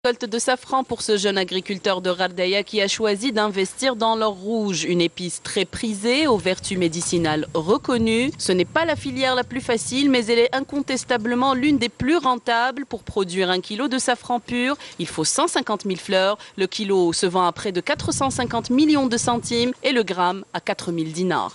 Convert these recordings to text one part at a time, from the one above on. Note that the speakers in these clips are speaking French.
Récolte de safran pour ce jeune agriculteur de Ghardaïa qui a choisi d'investir dans l'or rouge, une épice très prisée, aux vertus médicinales reconnues. Ce n'est pas la filière la plus facile, mais elle est incontestablement l'une des plus rentables. Pour produire 1 kilo de safran pur, il faut 150 000 fleurs. Le kilo se vend à près de 450 millions de centimes et le gramme à 4 000 dinars.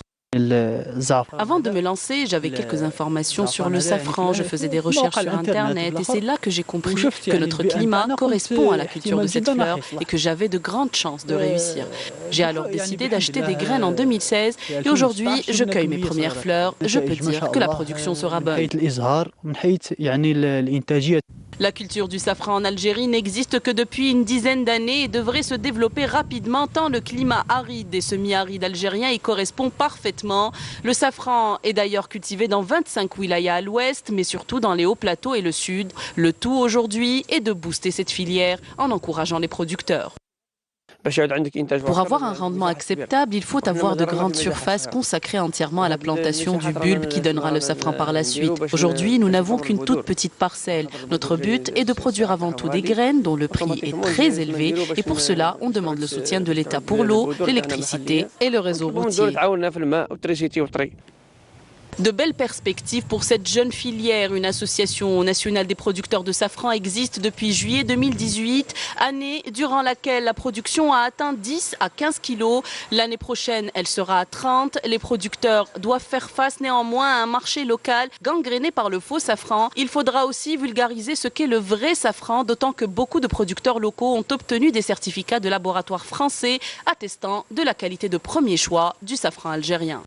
Avant de me lancer, j'avais quelques informations sur le safran, je faisais des recherches sur Internet et c'est là que j'ai compris que notre climat correspond à la culture de cette fleur et que j'avais de grandes chances de réussir. J'ai alors décidé d'acheter des graines en 2016 et aujourd'hui, je cueille mes premières fleurs. Je peux dire que la production sera bonne. La culture du safran en Algérie n'existe que depuis une dizaine d'années et devrait se développer rapidement tant le climat aride et semi-aride algérien y correspond parfaitement. Le safran est d'ailleurs cultivé dans 25 wilayas à l'ouest, mais surtout dans les hauts plateaux et le sud. Le tout aujourd'hui est de booster cette filière en encourageant les producteurs. Pour avoir un rendement acceptable, il faut avoir de grandes surfaces consacrées entièrement à la plantation du bulbe qui donnera le safran par la suite. Aujourd'hui, nous n'avons qu'une toute petite parcelle. Notre but est de produire avant tout des graines dont le prix est très élevé et pour cela, on demande le soutien de l'État pour l'eau, l'électricité et le réseau routier. De belles perspectives pour cette jeune filière. Une association nationale des producteurs de safran existe depuis juillet 2018, année durant laquelle la production a atteint 10 à 15 kilos. L'année prochaine, elle sera à 30. Les producteurs doivent faire face néanmoins à un marché local gangréné par le faux safran. Il faudra aussi vulgariser ce qu'est le vrai safran, d'autant que beaucoup de producteurs locaux ont obtenu des certificats de laboratoires français attestant de la qualité de premier choix du safran algérien.